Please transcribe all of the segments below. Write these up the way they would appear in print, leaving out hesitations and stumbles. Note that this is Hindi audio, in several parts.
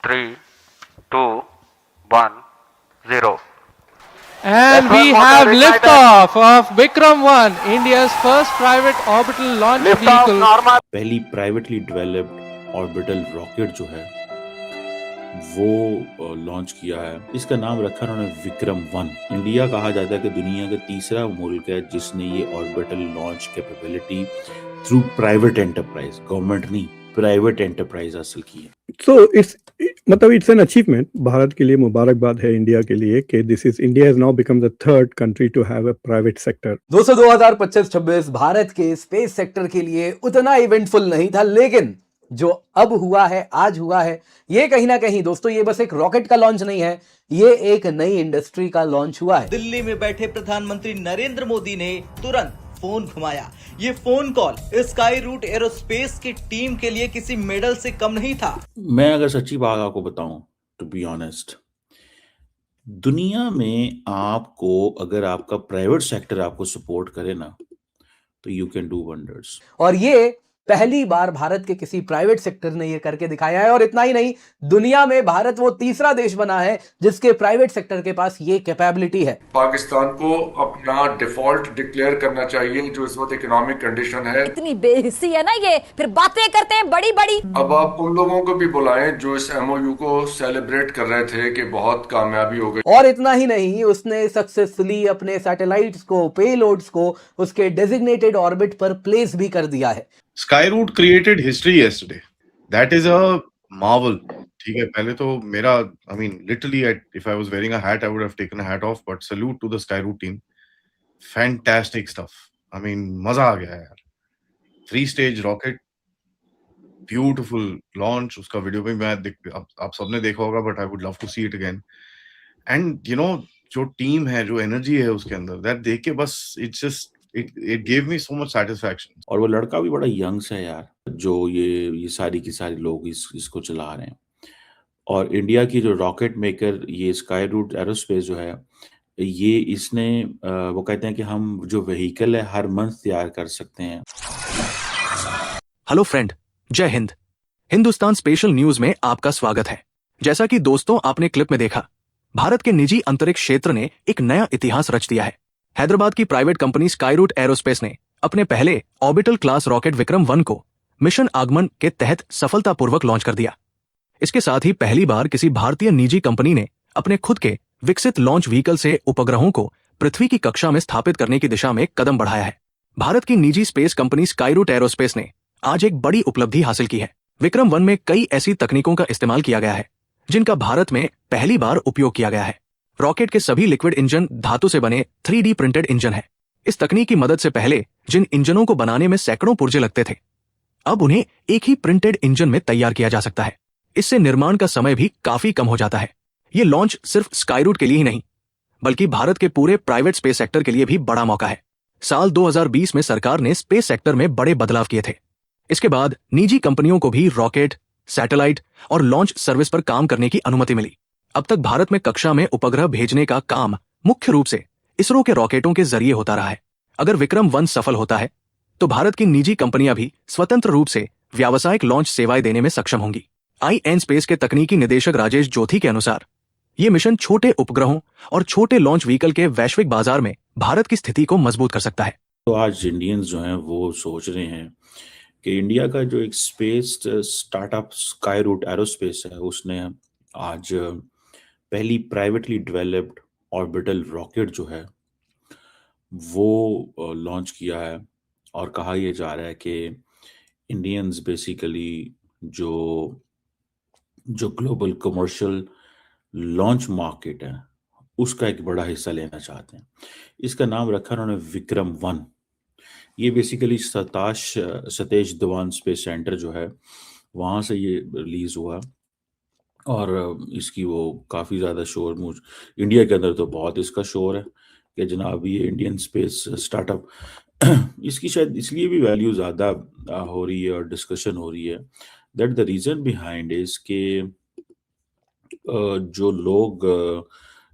3, 2, 1, 0. And we have liftoff of Vikram 1, India's first private orbital launch vehicle. पहली प्राइवेटली डेवलप्ड ऑर्बिटल रॉकेट जो है वो लॉन्च किया है। इसका नाम रखा उन्होंने विक्रम 1। इंडिया कहा जाता है कि दुनिया का तीसरा मुल्क है जिसने ये orbital launch capability through private enterprise, government नहीं, प्राइवेट एंटरप्राइज हासिल की है। So it's an achievement. Bharat के लिए मुबारकबाद है इंडिया के लिए कि India has now become the third country to have a private sector. 2025-26 Bharat के स्पेस सेक्टर के लिए उतना इवेंटफुल नहीं था, लेकिन जो अब हुआ है, आज हुआ है, ये कहीं ना कहीं दोस्तों ये बस एक रॉकेट का लॉन्च नहीं है, ये एक नई इंडस्ट्री का लॉन्च हुआ है। दिल्ली में बैठे प्रधानमंत्री नरेंद्र मोदी ने तुरंत फोन घुमाया। ये phone call Skyroot aerospace की टीम के लिए किसी मेडल से कम नहीं था। मैं अगर सच्ची बात आपको बताऊं, टू बी ऑनेस्ट, दुनिया में आपको अगर आपका प्राइवेट सेक्टर आपको सपोर्ट करे ना, तो यू कैन डू वंडर्स। और ये पहली बार भारत के किसी प्राइवेट सेक्टर ने ये करके दिखाया है। और इतना ही नहीं, दुनिया में भारत वो तीसरा देश बना है जिसके प्राइवेट सेक्टर के पास ये कैपेबिलिटी है। पाकिस्तान को अपना डिफॉल्ट डिक्लेयर करना चाहिए जो इस वक्त इकोनॉमिक कंडीशन है। इतनी बेहिस्सी है ना ये, फिर बातें करते हैं बड़ी बड़ी। अब आप उन लोगों को भी बुलाएं जो इस एमओयू को सेलिब्रेट कर रहे थे कि बहुत कामयाबी हो गई। और इतना ही नहीं, उसने सक्सेसफुली अपने सैटेलाइट्स को, पेलोड्स को उसके डेजिग्नेटेड ऑर्बिट पर प्लेस भी कर दिया है। Skyroot created history yesterday. That is a marvel. ठीक है, पहले तो मेरा, I mean, literally, if I was wearing a hat, I would have taken a hat off. But salute to the Skyroot team. Fantastic stuff. I mean, मजा आ गया यार. 3-stage rocket, beautiful launch. उसका वीडियो भी मैं आप सबने देखा होगा, but I would love to see it again. And you know, जो टीम है, जो एनर्जी है उसके अंदर, that देख के बस it gave me so much satisfaction. और वो लड़का भी बड़ा यंग है यार, जो ये सारी की सारी लोग इसको चला रहे हैं। और इंडिया की जो रॉकेट मेकर ये स्काई रूट एरोस्पेस जो है, ये इसने वो कहते हैं कि हम जो व्हीकल है हर मंथ तैयार कर सकते हैं। हेलो फ्रेंड, जय हिंद। हिंदुस्तान स्पेशल न्यूज में आपका स्वागत है। जैसा कि दोस्तों आपने क्लिप में देखा, भारत के निजी अंतरिक्ष क्षेत्र ने एक नया इतिहास रच दिया है। हैदराबाद की प्राइवेट कंपनी स्काईरूट एरोस्पेस ने अपने पहले ऑर्बिटल क्लास रॉकेट विक्रम 1 को मिशन आगमन के तहत सफलतापूर्वक लॉन्च कर दिया। इसके साथ ही पहली बार किसी भारतीय निजी कंपनी ने अपने खुद के विकसित लॉन्च व्हीकल से उपग्रहों को पृथ्वी की कक्षा में स्थापित करने की दिशा में कदम बढ़ाया है। भारत की निजी स्पेस कंपनी स्काईरूट एरोस्पेस ने आज एक बड़ी उपलब्धि हासिल की है। विक्रम 1 में कई ऐसी तकनीकों का इस्तेमाल किया गया है जिनका भारत में पहली बार उपयोग किया गया है। रॉकेट के सभी लिक्विड इंजन धातु से बने 3D प्रिंटेड इंजन है। इस तकनीक की मदद से पहले जिन इंजनों को बनाने में सैकड़ों पुर्जे लगते थे, अब उन्हें एक ही प्रिंटेड इंजन में तैयार किया जा सकता है। इससे निर्माण का समय भी काफी कम हो जाता है। ये लॉन्च सिर्फ स्काईरूट के लिए ही नहीं, बल्कि भारत के पूरे प्राइवेट स्पेस सेक्टर के लिए भी बड़ा मौका है। साल 2020 में सरकार ने स्पेस सेक्टर में बड़े बदलाव किए थे। इसके बाद निजी कंपनियों को भी रॉकेट, सैटेलाइट और लॉन्च सर्विस पर काम करने की अनुमति मिली। अब तक भारत में कक्षा में उपग्रह भेजने का काम मुख्य रूप से इसरो के रॉकेटों के जरिए होता रहा है। अगर विक्रम 1 सफल होता है तो भारत की निजी कंपनियां भी स्वतंत्र रूप से व्यावसायिक लॉन्च सेवाएं देने में सक्षम होंगी। IN स्पेस के तकनीकी निदेशक राजेश जोथी के अनुसार ये मिशन छोटे उपग्रहों और छोटे लॉन्च व्हीकल के वैश्विक बाजार में भारत की स्थिति को मजबूत कर सकता है। तो आज इंडियंस जो हैं वो सोच रहे हैं कि इंडिया का जो एक space startup Skyroot aerospace है, उसने आज पहली प्राइवेटली डेवलप्ड ऑर्बिटल रॉकेट जो है वो लॉन्च किया है। और कहा यह जा रहा है कि इंडियंस बेसिकली जो ग्लोबल कमर्शियल लॉन्च मार्केट है उसका एक बड़ा हिस्सा लेना चाहते हैं। इसका नाम रखा उन्होंने विक्रम 1। ये basically Satish Dhawan space centre जो है वहाँ से ये रिलीज हुआ। और इसकी वो काफ़ी ज़्यादा शोर इंडिया के अंदर तो बहुत इसका शोर है कि जनाब ये इंडियन स्पेस स्टार्टअप इसकी शायद इसलिए भी वैल्यू ज़्यादा हो रही है और डिस्कशन हो रही है। That the reason behind is के जो लोग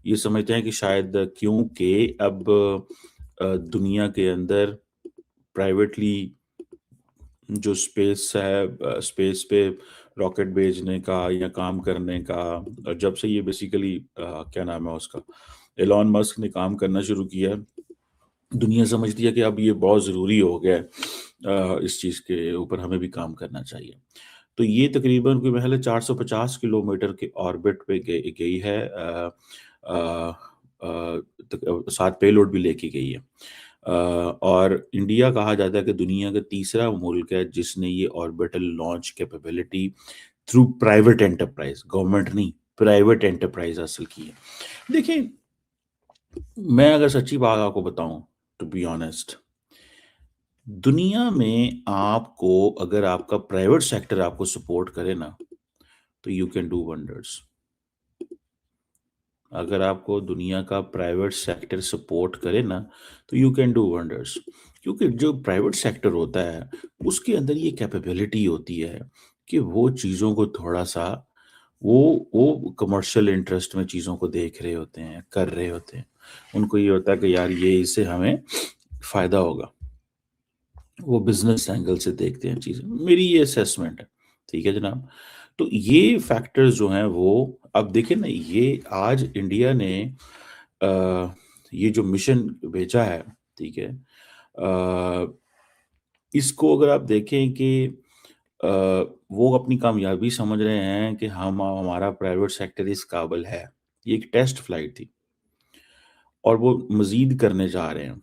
ये समझते हैं कि शायद क्योंकि अब दुनिया के अंदर प्राइवेटली जो स्पेस है, स्पेस पे रॉकेट भेजने का या काम करने का। जब से ये बेसिकली क्या नाम है उसका, एलॉन मस्क ने काम करना शुरू किया, दुनिया समझती है कि अब ये बहुत ज़रूरी हो गया है, इस चीज़ के ऊपर हमें भी काम करना चाहिए। तो ये तकरीबन कोई महल 450 किलोमीटर के ऑर्बिट पे गई है, 7 पेलोड भी लेके गई है। और इंडिया कहा जाता है कि दुनिया का तीसरा मुल्क है जिसने ये orbital launch capability through private enterprise, government नहीं, प्राइवेट एंटरप्राइज हासिल की है। देखिए, मैं अगर सच्ची बात आपको बताऊं, टू बी ऑनेस्ट, दुनिया में आपको अगर आपका प्राइवेट सेक्टर आपको सपोर्ट करे ना, तो यू कैन डू वंडर्स। अगर आपको दुनिया का प्राइवेट सेक्टर सपोर्ट करे ना, तो यू कैन डू वंडर्स। क्योंकि जो प्राइवेट सेक्टर होता है उसके अंदर ये कैपेबिलिटी होती है कि वो चीज़ों को थोड़ा सा, वो कमर्शियल इंटरेस्ट में चीज़ों को देख रहे होते हैं, कर रहे होते हैं। उनको ये होता है कि यार ये इससे हमें फ़ायदा होगा, वो बिजनेस एंगल से देखते हैं चीज़ें। मेरी ये असेसमेंट है, ठीक है जनाब। तो ये फैक्टर्स जो हैं वो, अब देखिए ना, ये आज इंडिया ने ये जो मिशन भेजा है, ठीक है, इसको अगर आप देखें कि वो अपनी कामयाबी समझ रहे हैं कि हमारा प्राइवेट सेक्टर इस काबिल है। ये एक टेस्ट फ्लाइट थी और वो मजीद करने जा रहे हैं,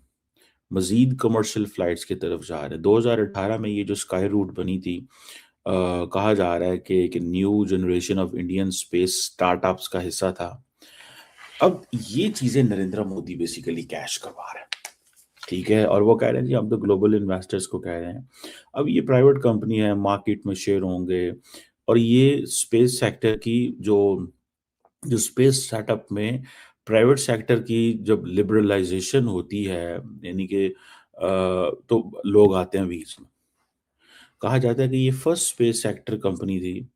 मजीद कमर्शियल फ्लाइट्स की तरफ जा रहे हैं। 2018 में ये जो स्काई रूट बनी थी, कहा जा रहा है कि एक new generation of Indian space startups का हिस्सा था। अब ये चीज़ें नरेंद्र मोदी बेसिकली कैश करवा रहे हैं, ठीक है, और वो कह रहे हैं जी हम तो ग्लोबल इन्वेस्टर्स को कह रहे हैं। अब ये प्राइवेट कंपनी है, मार्केट में शेयर होंगे, और ये स्पेस सेक्टर की जो स्पेस सेटअप में प्राइवेट सेक्टर की जब लिबरलाइजेशन होती है, यानी कि तो लोग आते हैं बीच में। कहा जाता है कि ये फर्स्ट स्पेस सेक्टर कंपनी थी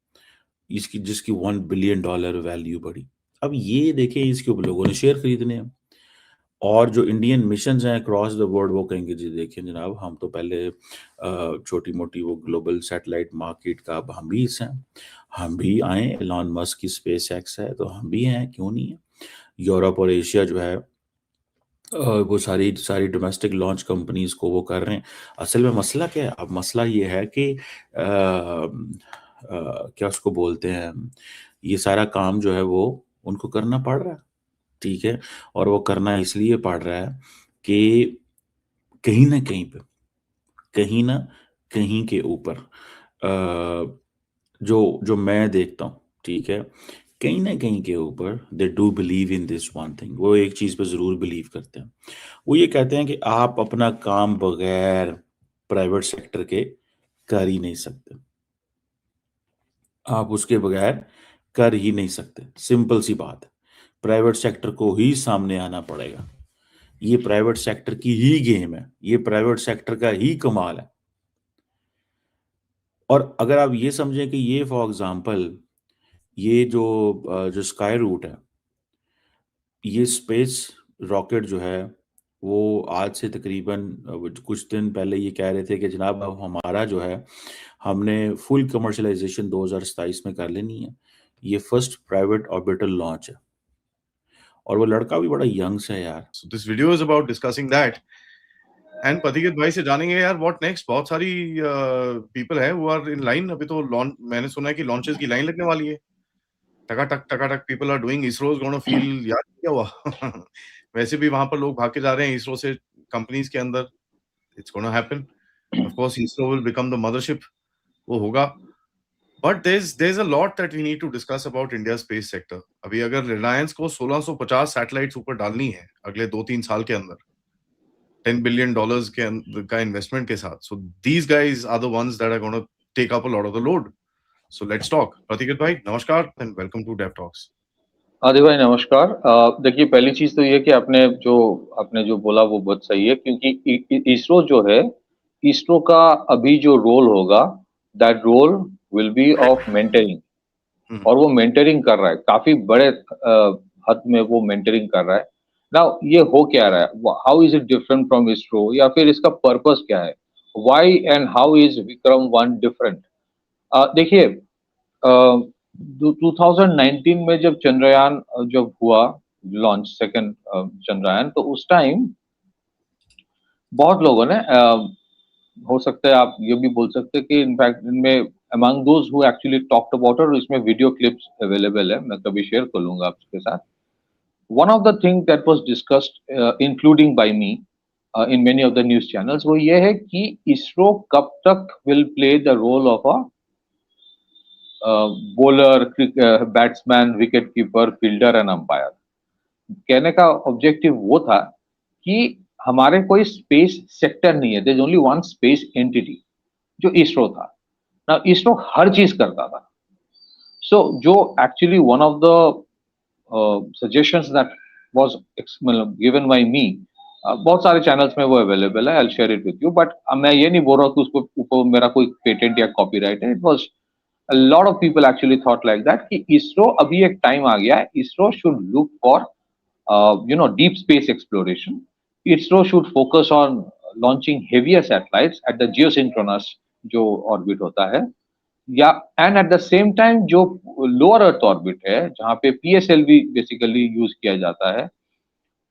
जिसकी $1 बिलियन वैल्यू बढ़ी। अब ये देखें, इसके ऊपर लोगों ने शेयर खरीदने हैं, और जो इंडियन मिशंस हैं अक्रॉस द वर्ल्ड वो कहेंगे जी देखें जनाब, हम तो पहले छोटी मोटी वो ग्लोबल सैटेलाइट मार्केट का अब हम भी हिस्सा हैं, हम भी आए, एलॉन मस्क की स्पेस एक्स है तो हम भी हैं, क्यों नहीं है। यूरोप और एशिया जो है वो सारी डोमेस्टिक लॉन्च कंपनीज को वो कर रहे हैं। असल में मसला क्या है, अब मसला ये है कि क्या उसको बोलते हैं, ये सारा काम जो है वो उनको करना पड़ रहा है, ठीक है, और वो करना इसलिए पड़ रहा है कि कहीं ना कहीं पे, कहीं ना कहीं के ऊपर जो मैं देखता हूँ, ठीक है, कहीं ना कहीं के ऊपर they do believe in this one thing. वो एक चीज़ पे ज़रूर बिलीव करते हैं, वो ये कहते हैं कि आप अपना काम बगैर प्राइवेट सेक्टर के कर ही नहीं सकते, आप उसके बगैर कर ही नहीं सकते। सिंपल सी बात है, प्राइवेट सेक्टर को ही सामने आना पड़ेगा। ये प्राइवेट सेक्टर की ही गेम है, ये प्राइवेट सेक्टर का ही कमाल है। और अगर आप ये समझें कि ये फॉर एग्जांपल ये जो स्काई रूट है, ये स्पेस रॉकेट जो है, वो आज से तकरीबन कुछ दिन पहले ये कह रहे थे कि जनाब अब हमारा जो है, हमने फुल कमर्शलाइजेशन 2027 में कर लेनी है। ये फर्स्ट प्राइवेट ऑर्बिटल लॉन्च है, और वो लड़का भी बड़ा यंग है यार। So this video is about discussing that. And Pathiket भाई से जानेंगे यार व्हाट नेक्स्ट। बहुत सारी पीपल है हु आर इन लाइन। अभी तो मैंने सुना है कि लॉन्चेस की लाइन लगने वाली है, टकाटक people are doing. ISRO is gonna feel यार क्या हुआ वैसे भी वहां पर लोग भाग के जा रहे हैं इसरो से कंपनीज के अंदर। It's gonna happen, of course ISRO will become the mothership, वो होगा। But there is a lot that we need to discuss about India space sector. अभी अगर रिलायंस को 1650 सैटेलाइट्स ऊपर डालनी है अगले 2-3 साल के अंदर, $10 बिलियन का इन्वेस्टमेंट के साथ, so these guys are the ones that are going to take up a lot of the load. So let's talk. Pratikit bhai, namaskar and welcome to Dev Talks. आदि भाई नमस्कार। देखिए, पहली चीज तो ये कि आपने जो बोला वो बहुत सही है, क्योंकि इसरो जो है, इसरो का अभी जो रोल होगा, that role will be of mentoring, और वो मेंटरिंग कर रहा है, काफी बड़े हद में वो मेंटरिंग कर रहा है। नाउ ये हो क्या रहा है, how is it different from ISRO, या फिर इसका पर्पस क्या है, why and how is Vikram 1 different. देखिए, 2019 में जब चंद्रयान जब हुआ लॉन्च सेकंड चंद्रयान, तो उस टाइम बहुत लोगों ने हो सकता है आप ये भी बोल सकते हैं कि इनफैक्ट इनमें among those who actually talked about it, इसमें वीडियो क्लिप्स अवेलेबल है, मैं कभी शेयर कर लूंगा आपके साथ. One of the things that was discussed, including by me, in many of the news channels, वो ये है कि इसरो कब तक will play the role of a bowler, batsman, wicket keeper, fielder and umpire. कहने का ऑब्जेक्टिव वो था कि हमारे कोई स्पेस सेक्टर नहीं है, there is only one space entity जो इसरो था. ना इसरो हर चीज करता था. सो जो actually one of the suggestions that was given by me, बहुत सारे चैनल्स में वो अवेलेबल है, I will share it with you, but मैं ये नहीं बोल रहा कि उसको ऊपर मेरा कोई पेटेंट या कॉपीराइट है. It was a lot of people actually thought like that कि इसरो अभी एक टाइम आ गया है, ISRO should look for deep space exploration. ISRO should focus on launching heavier satellites at the geosynchronous जो orbit होता है, या and at the same time जो lower earth orbit है जहाँ पे PSLV basically यूज किया जाता है,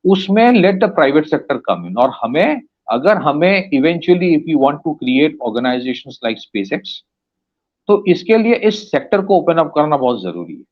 उसमें let the private sector come in. और हमें अगर हमें eventually if we want to create organizations like SpaceX, तो इसके लिए इस सेक्टर को ओपन अप करना बहुत जरूरी है.